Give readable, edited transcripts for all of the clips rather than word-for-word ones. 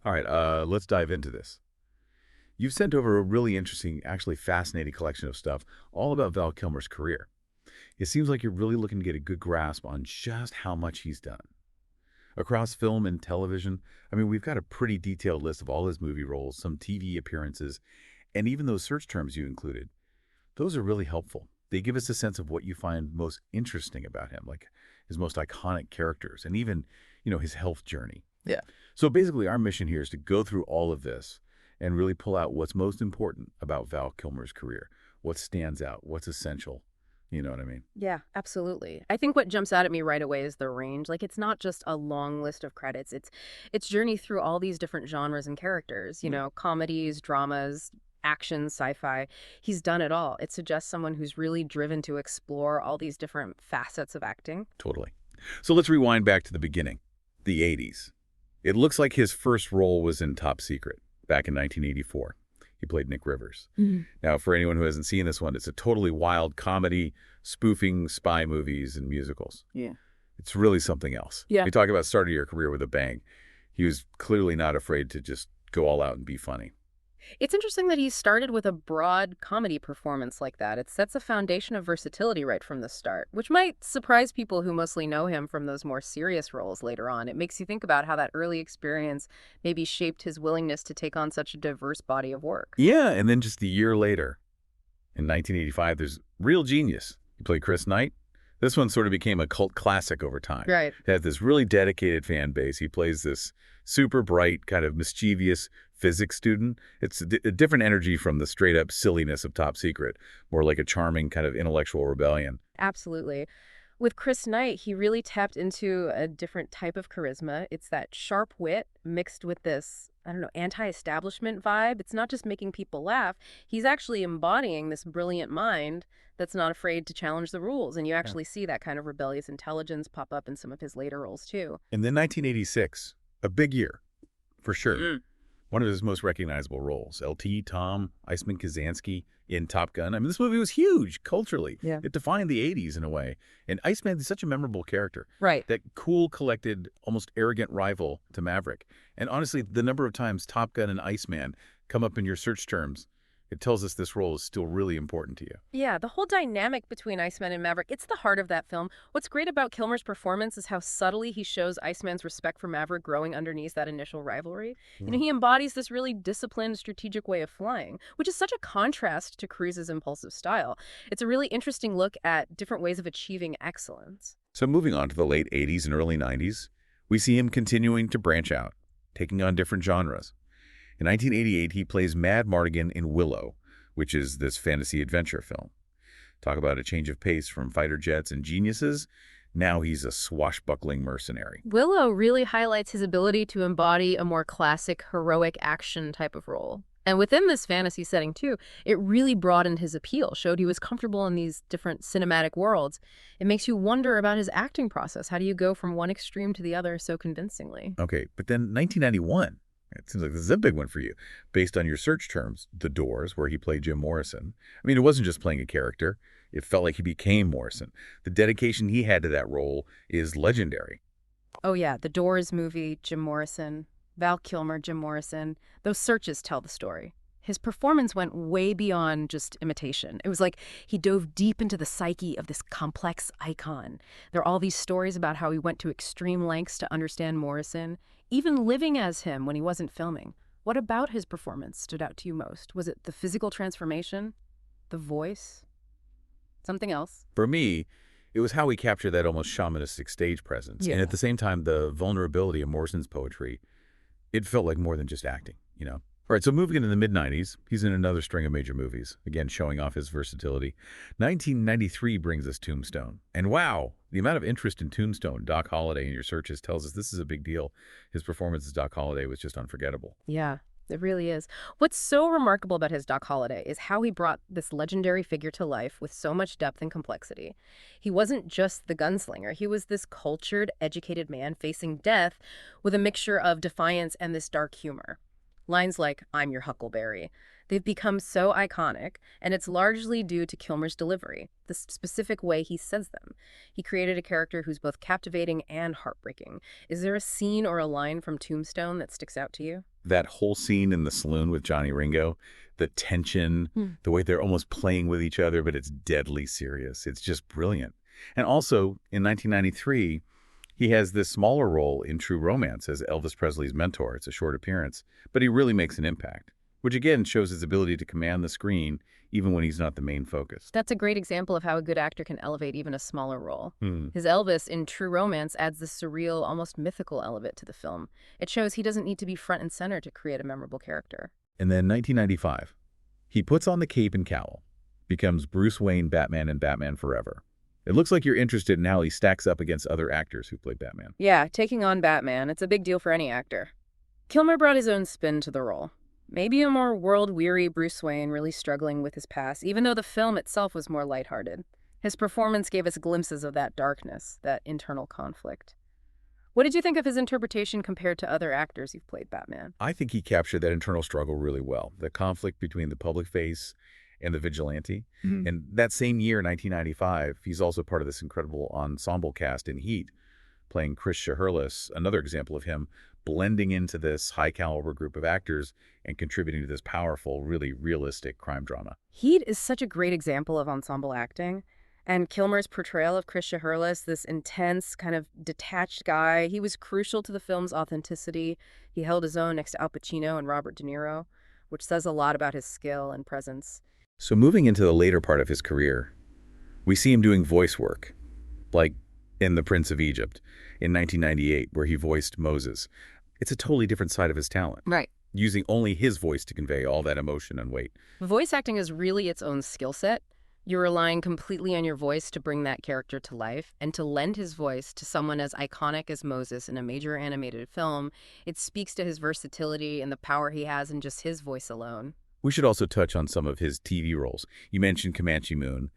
All right, let's dive into this. You've sent over a really interesting, actually fascinating collection of stuff all about Val Kilmer's career. It seems like you're really looking to get a good grasp on just how much he's done. Across film and television, I mean, we've got a pretty detailed list of all his movie roles, some TV appearances, and even those search terms you included. Those are really helpful. They give us a sense of what you find most interesting about him, like his most iconic characters and even, his health journey. Yeah. So basically, our mission here is to go through all of this and really pull out what's most important about Val Kilmer's career, what stands out, what's essential. You know what I mean? Yeah, absolutely. I think what jumps out at me right away is the range. Like it's not just a long list of credits. It's journey through all these different genres and characters, comedies, dramas, action, sci-fi. He's done it all. It suggests someone who's really driven to explore all these different facets of acting. Totally. So let's rewind back to the beginning, the 80s. It looks like his first role was in Top Secret back in 1984. He played Nick Rivers. Now, for anyone who hasn't seen this one, it's a totally wild comedy spoofing spy movies and musicals. Yeah. It's really something else. Yeah. You talk about starting your career with a bang. He was clearly not afraid to just go all out and be funny. It's interesting that he started with a broad comedy performance like that. It sets a foundation of versatility right from the start, which might surprise people who mostly know him from those more serious roles later on. It makes you think about how that early experience maybe shaped his willingness to take on such a diverse body of work. Yeah, and then just a year later, in 1985, there's Real Genius. He played Chris Knight. This one sort of became a cult classic over time. Right. It had this really dedicated fan base. He plays this super bright, kind of mischievous physics student. It's a different energy from the straight-up silliness of Top Secret, more like a charming kind of intellectual rebellion. Absolutely. With Chris Knight, he really tapped into a different type of charisma. It's that sharp wit mixed with this, I don't know, anti-establishment vibe. It's not just making people laugh. He's actually embodying this brilliant mind that's not afraid to challenge the rules. And you actually see that kind of rebellious intelligence pop up in some of his later roles, too. And then 1986, a big year, for sure. One of his most recognizable roles, LT, Tom, Iceman Kazansky in Top Gun. I mean, this movie was huge culturally. Yeah. It defined the 80s in a way. And Iceman is such a memorable character. Right. That cool, collected, almost arrogant rival to Maverick. And honestly, the number of times Top Gun and Iceman come up in your search terms, it tells us this role is still really important to you. Yeah, the whole dynamic between Iceman and Maverick, it's the heart of that film. What's great about Kilmer's performance is how subtly he shows Iceman's respect for Maverick growing underneath that initial rivalry. He embodies this really disciplined, strategic way of flying, which is such a contrast to Cruise's impulsive style. It's a really interesting look at different ways of achieving excellence. So moving on to the late 80s and early 90s, we see him continuing to branch out, taking on different genres. In 1988, he plays Mad Mardigan in Willow, which is this fantasy adventure film. Talk about a change of pace from fighter jets and geniuses. Now he's a swashbuckling mercenary. Willow really highlights his ability to embody a more classic, heroic action type of role. And within this fantasy setting, too, it really broadened his appeal, showed he was comfortable in these different cinematic worlds. It makes you wonder about his acting process. How do you go from one extreme to the other so convincingly? Okay, but then 1991. It seems like this is a big one for you. Based on your search terms, The Doors, where he played Jim Morrison. I mean, it wasn't just playing a character. It felt like he became Morrison. The dedication he had to that role is legendary. Oh, yeah, The Doors movie, Jim Morrison, Val Kilmer, Jim Morrison. Those searches tell the story. His performance went way beyond just imitation. It was like he dove deep into the psyche of this complex icon. There are all these stories about how he went to extreme lengths to understand Morrison, even living as him when he wasn't filming. What about his performance stood out to you most? Was it the physical transformation? The voice? Something else? For me, it was how he captured that almost shamanistic stage presence. Yeah. And at the same time, the vulnerability of Morrison's poetry, it felt like more than just acting. All right, so moving into the mid-90s, he's in another string of major movies, again showing off his versatility. 1993 brings us Tombstone. And wow, the amount of interest in Tombstone, Doc Holliday, in your searches tells us this is a big deal. His performance as Doc Holliday was just unforgettable. Yeah, it really is. What's so remarkable about his Doc Holliday is how he brought this legendary figure to life with so much depth and complexity. He wasn't just the gunslinger. He was this cultured, educated man facing death with a mixture of defiance and this dark humor. Lines like, "I'm your huckleberry." They've become so iconic, and it's largely due to Kilmer's delivery, the specific way he says them. He created a character who's both captivating and heartbreaking. Is there a scene or a line from Tombstone that sticks out to you? That whole scene in the saloon with Johnny Ringo, the tension, Hmm. the way they're almost playing with each other, but it's deadly serious. It's just brilliant. And also, in 1993, he has this smaller role in True Romance as Elvis Presley's mentor. It's a short appearance, but he really makes an impact, which again shows his ability to command the screen even when he's not the main focus. That's a great example of how a good actor can elevate even a smaller role. Hmm. His Elvis in True Romance adds this surreal, almost mythical element to the film. It shows he doesn't need to be front and center to create a memorable character. And then 1995, he puts on the cape and cowl, becomes Bruce Wayne Batman in Batman Forever. It looks like you're interested in how he stacks up against other actors who played Batman. Yeah, taking on Batman, it's a big deal for any actor. Kilmer brought his own spin to the role. Maybe a more world-weary Bruce Wayne really struggling with his past, even though the film itself was more lighthearted. His performance gave us glimpses of that darkness, that internal conflict. What did you think of his interpretation compared to other actors who've played Batman? I think he captured that internal struggle really well, the conflict between the public face and the vigilante. Mhm. And that same year, 1995, he's also part of this incredible ensemble cast in Heat, playing Chris Shaherlis, another example of him blending into this high-caliber group of actors and contributing to this powerful, really realistic crime drama. Heat is such a great example of ensemble acting. And Kilmer's portrayal of Chris Shaherlis, this intense, kind of detached guy, he was crucial to the film's authenticity. He held his own next to Al Pacino and Robert De Niro, which says a lot about his skill and presence. So moving into the later part of his career, we see him doing voice work, like in The Prince of Egypt in 1998, where he voiced Moses. It's a totally different side of his talent, Right. using only his voice to convey all that emotion and weight. Voice acting is really its own skill set. You're relying completely on your voice to bring that character to life, and to lend his voice to someone as iconic as Moses in a major animated film. It speaks to his versatility and the power he has in just his voice alone. We should also touch on some of his TV roles. You mentioned Comanche Moon,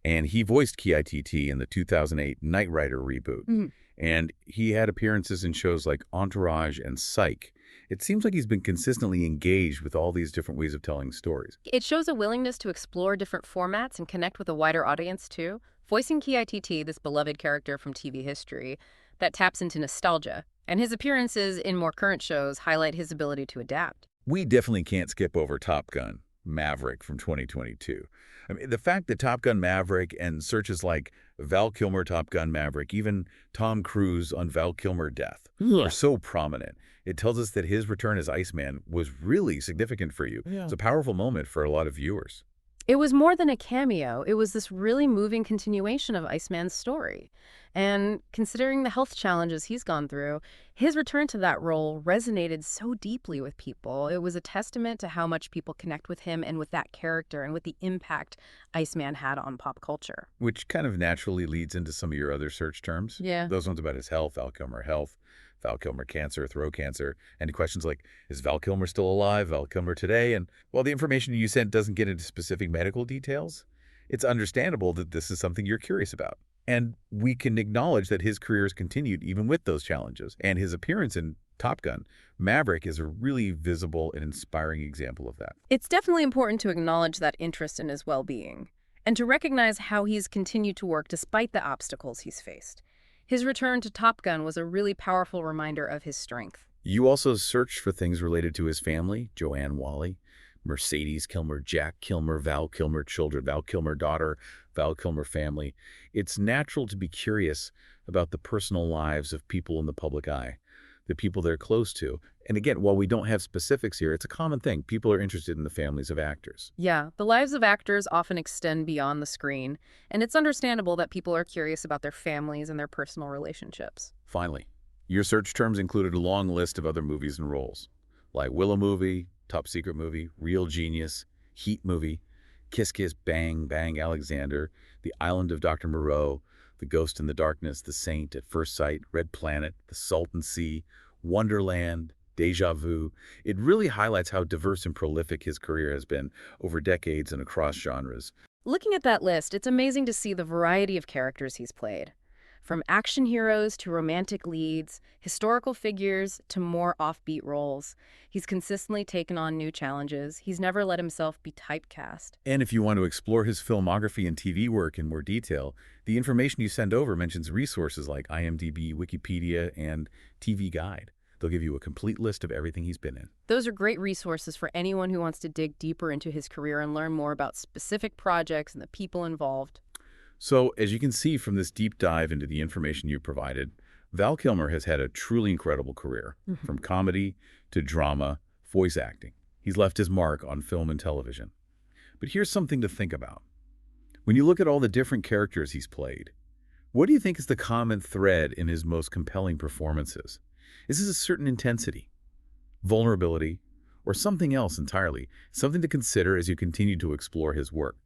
and he voiced Ki-T in the 2008 Knight Rider reboot. Mhm. And he had appearances in shows like Entourage and Psych. It seems like he's been consistently engaged with all these different ways of telling stories. It shows a willingness to explore different formats and connect with a wider audience, too. Voicing Ki-T, this beloved character from TV history, that taps into nostalgia. And his appearances in more current shows highlight his ability to adapt. We definitely can't skip over Top Gun Maverick from 2022. I mean, the fact that Top Gun Maverick and searches like Val Kilmer Top Gun Maverick, even Tom Cruise on Val Kilmer Death, are so prominent. It tells us that his return as Iceman was really significant for you. Yeah. It's a powerful moment for a lot of viewers. It was more than a cameo. It was this really moving continuation of Iceman's story. And considering the health challenges he's gone through, his return to that role resonated so deeply with people. It was a testament to how much people connect with him and with that character and with the impact Iceman had on pop culture. Which kind of naturally leads into some of your other search terms. Yeah. Those ones about his health, Val Kilmer cancer, throat cancer, and questions like, is Val Kilmer still alive, Val Kilmer today? And while the information you sent doesn't get into specific medical details, it's understandable that this is something you're curious about. And we can acknowledge that his career has continued even with those challenges. And his appearance in Top Gun Maverick is a really visible and inspiring example of that. It's definitely important to acknowledge that interest in his well-being and to recognize how he's continued to work despite the obstacles he's faced. His return to Top Gun was a really powerful reminder of his strength. You also searched for things related to his family, Joanne Wally, Mercedes Kilmer, Jack Kilmer, Val Kilmer children, Val Kilmer daughter, Val Kilmer family. It's natural to be curious about the personal lives of people in the public eye, the people they're close to. And again, while we don't have specifics here, it's a common thing. People are interested in the families of actors. Yeah, the lives of actors often extend beyond the screen, and it's understandable that people are curious about their families and their personal relationships. Finally, your search terms included a long list of other movies and roles, like Willow Movie, Top Secret Movie, Real Genius, Heat Movie, Kiss Kiss Bang Bang Alexander, The Island of Dr. Moreau, The Ghost in the Darkness, The Saint, At First Sight, Red Planet, The Salton Sea, Wonderland, Deja Vu. It really highlights how diverse and prolific his career has been over decades and across genres. Looking at that list, it's amazing to see the variety of characters he's played. From action heroes to romantic leads, historical figures to more offbeat roles. He's consistently taken on new challenges. He's never let himself be typecast. And if you want to explore his filmography and TV work in more detail, the information you send over mentions resources like IMDb, Wikipedia, and TV Guide. They'll give you a complete list of everything he's been in. Those are great resources for anyone who wants to dig deeper into his career and learn more about specific projects and the people involved. So, as you can see from this deep dive into the information you provided, Val Kilmer has had a truly incredible career, from comedy to drama, voice acting. He's left his mark on film and television. But here's something to think about. When you look at all the different characters he's played, what do you think is the common thread in his most compelling performances? Is this a certain intensity, vulnerability, or something else entirely? Something to consider as you continue to explore his work.